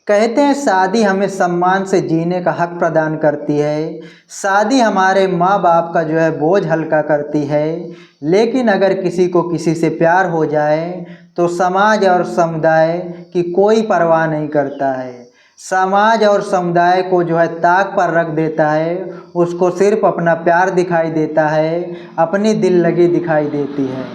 कहते हैं शादी हमें सम्मान से जीने का हक प्रदान करती है। शादी हमारे माँ बाप का जो है बोझ हल्का करती है। लेकिन अगर किसी को किसी से प्यार हो जाए तो समाज और समुदाय की कोई परवाह नहीं करता है। समाज और समुदाय को जो है ताक पर रख देता है। उसको सिर्फ अपना प्यार दिखाई देता है, अपनी दिल लगी दिखाई देती है।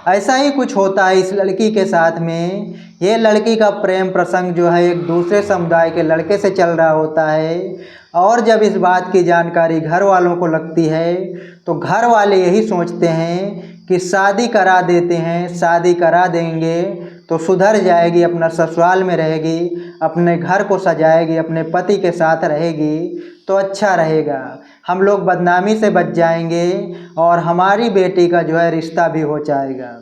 ऐसा ही कुछ होता है इस लड़की के साथ में। ये लड़की का प्रेम प्रसंग जो है एक दूसरे समुदाय के लड़के से चल रहा होता है। और जब इस बात की जानकारी घर वालों को लगती है तो घर वाले यही सोचते हैं कि शादी करा देते हैं, शादी करा देंगे तो सुधर जाएगी, अपना ससुराल में रहेगी, अपने घर को सजाएगी, अपने पति के साथ रहेगी तो अच्छा रहेगा, हम लोग बदनामी से बच जाएंगे और हमारी बेटी का जो है रिश्ता भी हो जाएगा।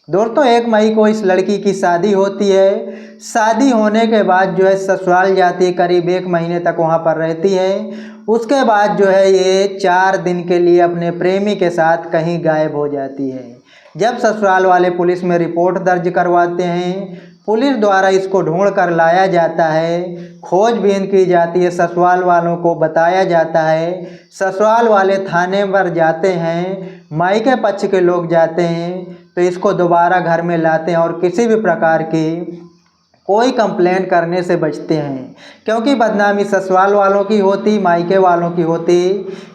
दोस्तों 1 मई को इस लड़की की शादी होती है। शादी होने के बाद जो है ससुराल जाती है, करीब 1 महीने तक वहाँ पर रहती है। उसके बाद जो है ये 4 दिन के लिए अपने प्रेमी के साथ कहीं गायब हो जाती है। जब ससुराल वाले पुलिस में रिपोर्ट दर्ज करवाते हैं, पुलिस द्वारा इसको ढूंढ कर लाया जाता है, खोजबीन की जाती है, ससुराल वालों को बताया जाता है। ससुराल वाले थाने पर जाते हैं, मायके पक्ष के लोग जाते हैं तो इसको दोबारा घर में लाते हैं और किसी भी प्रकार की कोई कंप्लेंट करने से बचते हैं, क्योंकि बदनामी ससुराल वालों की होती, मायके वालों की होती।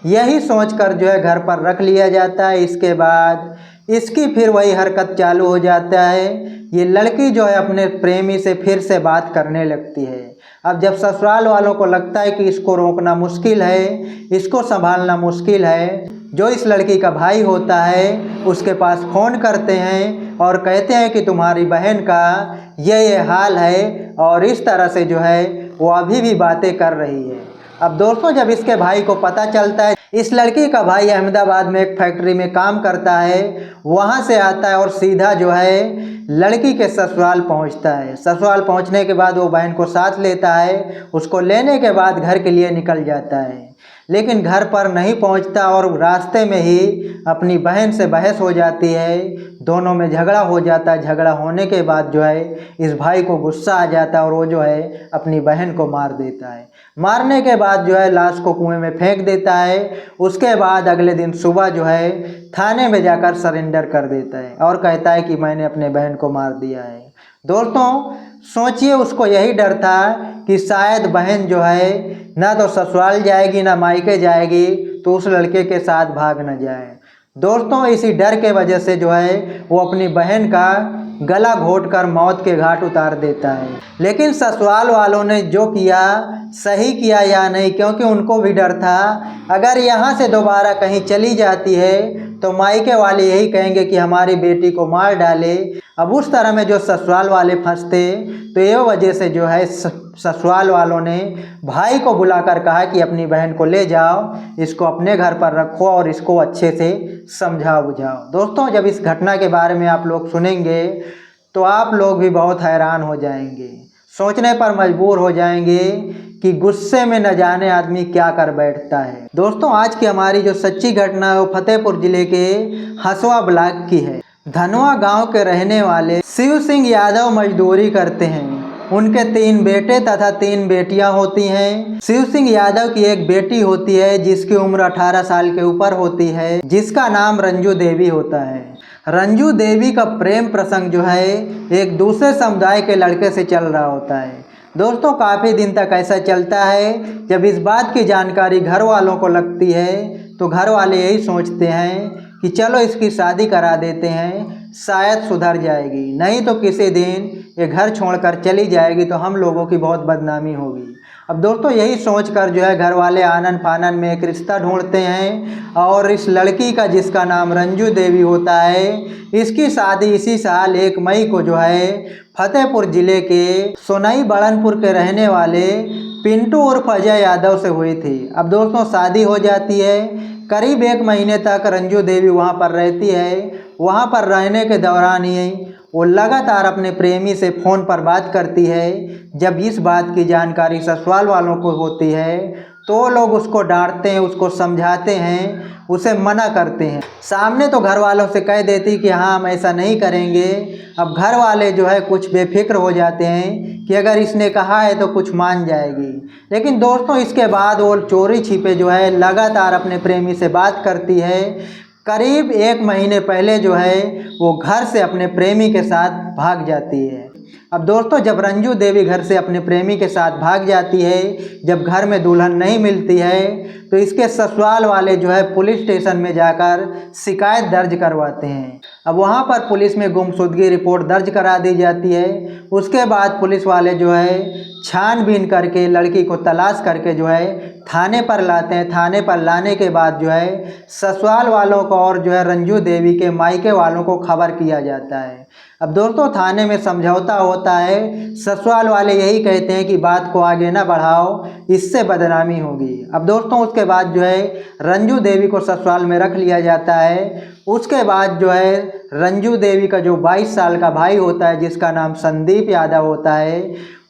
यही सोचकर जो है घर पर रख लिया जाता है। इसके बाद इसकी फिर वही हरकत चालू हो जाता है। ये लड़की जो है अपने प्रेमी से फिर से बात करने लगती है। अब जब ससुराल वालों को लगता है कि इसको रोकना मुश्किल है, इसको संभालना मुश्किल है, जो इस लड़की का भाई होता है उसके पास फ़ोन करते हैं और कहते हैं कि तुम्हारी बहन का ये हाल है और इस तरह से जो है वो अभी भी बातें कर रही है। अब दोस्तों जब इसके भाई को पता चलता है, इस लड़की का भाई अहमदाबाद में एक फैक्ट्री में काम करता है, वहाँ से आता है और सीधा जो है लड़की के ससुराल पहुँचता है। ससुराल पहुँचने के बाद वो बहन को साथ लेता है। उसको लेने के बाद घर के लिए निकल जाता है, लेकिन घर पर नहीं पहुंचता और रास्ते में ही अपनी बहन से बहस हो जाती है। दोनों में झगड़ा हो जाता है। झगड़ा होने के बाद जो है इस भाई को गुस्सा आ जाता है और वो जो है अपनी बहन को मार देता है। मारने के बाद जो है लाश को कुएं में फेंक देता है। उसके बाद अगले दिन सुबह जो है थाने में जाकर सरेंडर कर देता है और कहता है कि मैंने अपने बहन को मार दिया है। दोस्तों सोचिए, उसको यही डर था कि शायद बहन जो है ना तो ससुराल जाएगी ना मायके जाएगी, तो उस लड़के के साथ भाग न जाए। दोस्तों इसी डर के वजह से जो है वो अपनी बहन का गला घोंटकर मौत के घाट उतार देता है। लेकिन ससुराल वालों ने जो किया सही किया या नहीं, क्योंकि उनको भी डर था अगर यहाँ से दोबारा कहीं चली जाती है तो मायके वाले यही कहेंगे कि हमारी बेटी को मार डाले। अब उस तरह में जो ससुराल वाले फंसते, तो ये वजह से जो है ससुराल वालों ने भाई को बुलाकर कहा कि अपनी बहन को ले जाओ, इसको अपने घर पर रखो और इसको अच्छे से समझाओ बुझाओ। दोस्तों जब इस घटना के बारे में आप लोग सुनेंगे तो आप लोग भी बहुत हैरान हो जाएंगे, सोचने पर मजबूर हो जाएंगे कि गुस्से में न जाने आदमी क्या कर बैठता है। दोस्तों आज की हमारी जो सच्ची घटना है वो फतेहपुर जिले के हसुआ ब्लॉक की है। धनवा गांव के रहने वाले शिव सिंह यादव मजदूरी करते हैं। उनके 3 बेटे तथा 3 बेटियां होती हैं। शिव सिंह यादव की एक बेटी होती है जिसकी उम्र 18 साल के ऊपर होती है, जिसका नाम रंजू देवी होता है। रंजू देवी का प्रेम प्रसंग जो है एक दूसरे समुदाय के लड़के से चल रहा होता है। दोस्तों काफ़ी दिन तक ऐसा चलता है। जब इस बात की जानकारी घर वालों को लगती है तो घर वाले यही सोचते हैं कि चलो इसकी शादी करा देते हैं, शायद सुधर जाएगी, नहीं तो किसी दिन ये घर छोड़कर चली जाएगी तो हम लोगों की बहुत बदनामी होगी। अब दोस्तों यही सोचकर जो है घर वाले आनन फानन में एक रिश्ता ढूंढते हैं और इस लड़की का, जिसका नाम रंजू देवी होता है, इसकी शादी इसी साल 1 मई को जो है फतेहपुर जिले के सोनई बड़नपुर के रहने वाले पिंटू उर्फ अजय यादव से हुई थी। अब दोस्तों शादी हो जाती है। करीब 1 महीने तक रंजू देवी वहाँ पर रहती है। वहाँ पर रहने के दौरान ही वो लगातार अपने प्रेमी से फ़ोन पर बात करती है। जब इस बात की जानकारी ससुराल वालों को होती है तो लोग उसको डांटते हैं, उसको समझाते हैं, उसे मना करते हैं। सामने तो घर वालों से कह देती कि हाँ हम ऐसा नहीं करेंगे। अब घर वाले जो है कुछ बेफिक्र हो जाते हैं कि अगर इसने कहा है तो कुछ मान जाएगी। लेकिन दोस्तों इसके बाद वो चोरी छिपे जो है लगातार अपने प्रेमी से बात करती है। करीब 1 महीने पहले जो है वो घर से अपने प्रेमी के साथ भाग जाती है। अब दोस्तों जब रंजू देवी घर से अपने प्रेमी के साथ भाग जाती है, जब घर में दुल्हन नहीं मिलती है, तो इसके ससुराल वाले जो है पुलिस स्टेशन में जाकर शिकायत दर्ज करवाते हैं। अब वहाँ पर पुलिस में गुमशुदगी रिपोर्ट दर्ज करा दी जाती है। उसके बाद पुलिस वाले जो है छानबीन करके लड़की को तलाश करके जो है थाने पर लाते हैं। थाने पर लाने के बाद जो है ससुराल वालों को और जो है रंजू देवी के मायके वालों को खबर किया जाता है। अब दोस्तों थाने में समझौता होता है। ससुराल वाले यही कहते हैं कि बात को आगे ना बढ़ाओ, इससे बदनामी होगी। अब दोस्तों उसके बाद जो है रंजू देवी को ससुराल में रख लिया जाता है। उसके बाद जो है रंजू देवी का जो 22 साल का भाई होता है, जिसका नाम संदीप यादव होता है,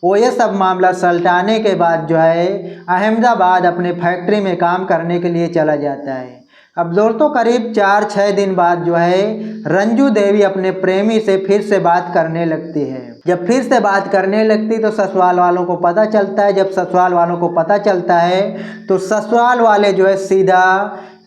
वो ये सब मामला सलटाने के बाद जो है अहमदाबाद अपने फैक्ट्री में काम करने के लिए चला जाता है। अब दोस्तों करीब 4-6 दिन बाद जो है रंजू देवी अपने प्रेमी से फिर से बात करने लगती है। जब फिर से बात करने लगती तो ससुराल वालों को पता चलता है। जब ससुराल वालों को पता चलता है तो ससुराल वाले जो है सीधा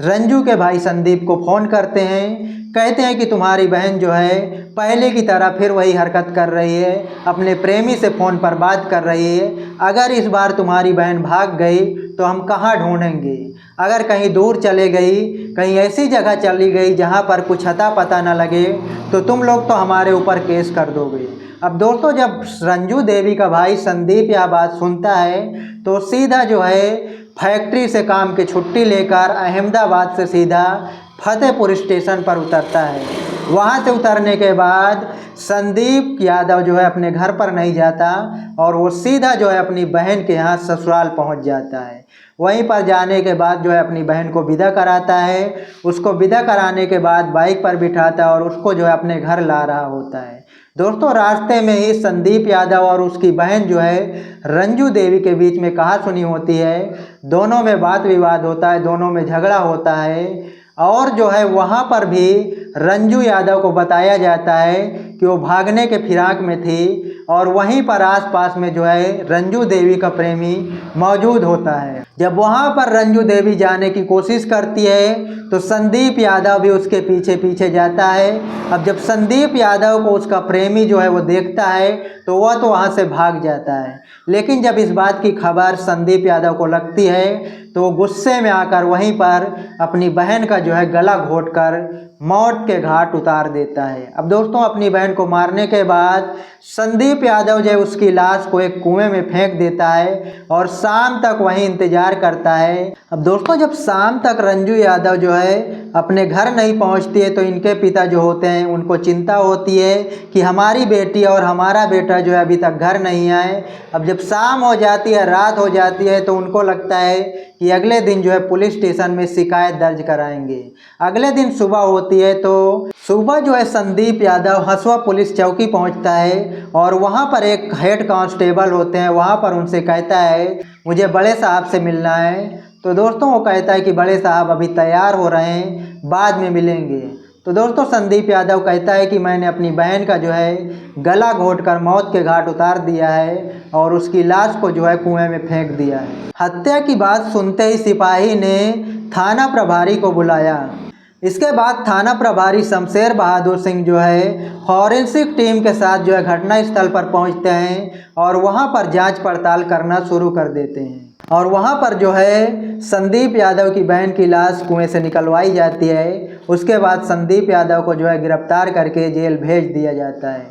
रंजू के भाई संदीप को फ़ोन करते हैं। कहते हैं कि तुम्हारी बहन जो है पहले की तरह फिर वही हरकत कर रही है, अपने प्रेमी से फ़ोन पर बात कर रही है। अगर इस बार तुम्हारी बहन भाग गई तो हम कहाँ ढूंढेंगे? अगर कहीं दूर चले गई, कहीं ऐसी जगह चली गई जहाँ पर कुछ अता पता न लगे, तो तुम लोग तो हमारे ऊपर केस कर दोगे। अब दोस्तों जब रंजू देवी का भाई संदीप यह बात सुनता है तो सीधा जो है फैक्ट्री से काम की छुट्टी लेकर अहमदाबाद से सीधा फतेहपुर स्टेशन पर उतरता है। वहाँ से उतरने के बाद संदीप यादव जो है अपने घर पर नहीं जाता और वो सीधा जो है अपनी बहन के यहाँ ससुराल पहुँच जाता है। वहीं पर जाने के बाद जो है अपनी बहन को विदा कराता है। उसको विदा कराने के बाद बाइक पर बिठाता है और उसको जो है अपने घर ला रहा होता है। दोस्तों रास्ते में ही संदीप यादव और उसकी बहन जो है रंजू देवी के बीच में कहासुनी होती है। दोनों में वाद विवाद होता है, दोनों में झगड़ा होता है। और जो है वहाँ पर भी रंजू यादव को बताया जाता है कि वो भागने के फिराक में थी और वहीं पर आसपास में जो है रंजू देवी का प्रेमी मौजूद होता है। जब वहाँ पर रंजू देवी जाने की कोशिश करती है तो संदीप यादव भी उसके पीछे पीछे जाता है। अब जब संदीप यादव को उसका प्रेमी जो है वो देखता है तो वह तो वहाँ से भाग जाता है। लेकिन जब इस बात की खबर संदीप यादव को लगती है तो वो गुस्से में आकर वहीं पर अपनी बहन का जो है गला घोंटकर मौत के घाट उतार देता है। अब दोस्तों अपनी बहन को मारने के बाद संदीप यादव जो है उसकी लाश को एक कुएं में फेंक देता है और शाम तक वहीं इंतजार करता है। अब दोस्तों जब शाम तक रंजू यादव जो है अपने घर नहीं पहुंचती है तो इनके पिता जो होते हैं उनको चिंता होती है कि हमारी बेटी और हमारा बेटा जो है अभी तक घर नहीं आए। अब जब शाम हो जाती है, रात हो जाती है, तो उनको लगता है कि अगले दिन जो है पुलिस स्टेशन में शिकायत दर्ज कराएंगे। अगले दिन सुबह होती है तो सुबह जो है संदीप यादव हसुआ पुलिस चौकी पहुंचता है और वहां पर एक हेड कांस्टेबल होते हैं। वहां पर उनसे कहता है मुझे बड़े साहब से मिलना है। तो दोस्तों वो कहता है कि बड़े साहब अभी तैयार हो रहे हैं, बाद में मिलेंगे। तो दोस्तों संदीप यादव कहता है कि मैंने अपनी बहन का जो है गला घोंटकर मौत के घाट उतार दिया है और उसकी लाश को जो है कुएं में फेंक दिया है। हत्या की बात सुनते ही सिपाही ने थाना प्रभारी को बुलाया। इसके बाद थाना प्रभारी शमशेर बहादुर सिंह जो है फॉरेंसिक टीम के साथ जो है घटना स्थल पर पहुंचते हैं और वहां पर जांच पड़ताल करना शुरू कर देते हैं। और वहां पर जो है संदीप यादव की बहन की लाश कुएं से निकलवाई जाती है। उसके बाद संदीप यादव को जो है गिरफ्तार करके जेल भेज दिया जाता है।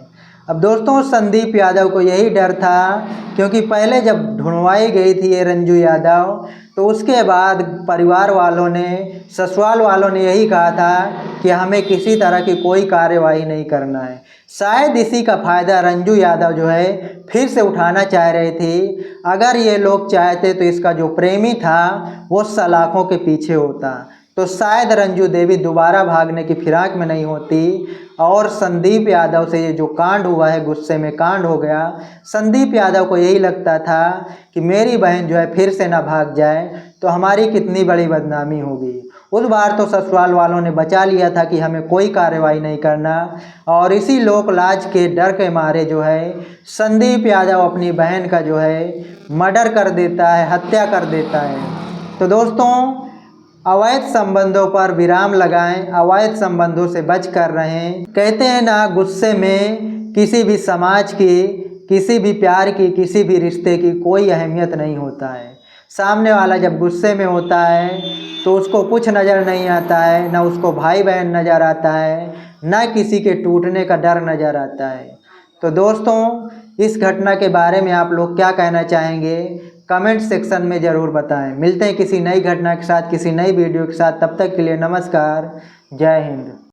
अब दोस्तों संदीप यादव को यही डर था, क्योंकि पहले जब ढूंढवाई गई थी ये रंजू यादव तो उसके बाद परिवार वालों ने, ससुराल वालों ने यही कहा था कि हमें किसी तरह की कोई कार्यवाही नहीं करना है। शायद इसी का फ़ायदा रंजू यादव जो है फिर से उठाना चाह रहे थे। अगर ये लोग चाहते तो इसका जो प्रेमी था वो सलाखों के पीछे होता तो शायद रंजू देवी दोबारा भागने की फिराक में नहीं होती और संदीप यादव से ये जो कांड हुआ है, गुस्से में कांड हो गया। संदीप यादव को यही लगता था कि मेरी बहन जो है फिर से ना भाग जाए, तो हमारी कितनी बड़ी बदनामी होगी। उस बार तो ससुराल वालों ने बचा लिया था कि हमें कोई कार्रवाई नहीं करना, और इसी लोक लाज के डर के मारे जो है संदीप यादव अपनी बहन का जो है मर्डर कर देता है, हत्या कर देता है। तो दोस्तों, अवैध संबंधों पर विराम लगाएं, अवैध संबंधों से बच कर रहें। कहते हैं ना, गुस्से में किसी भी समाज की, किसी भी प्यार की, किसी भी रिश्ते की कोई अहमियत नहीं होता है। सामने वाला जब गुस्से में होता है तो उसको कुछ नज़र नहीं आता है, ना उसको भाई बहन नज़र आता है, ना किसी के टूटने का डर नज़र आता है। तो दोस्तों, इस घटना के बारे में आप लोग क्या कहना चाहेंगे, कमेंट सेक्शन में ज़रूर बताएं। मिलते हैं किसी नई घटना के साथ, किसी नई वीडियो के साथ। तब तक के लिए नमस्कार, जय हिंद।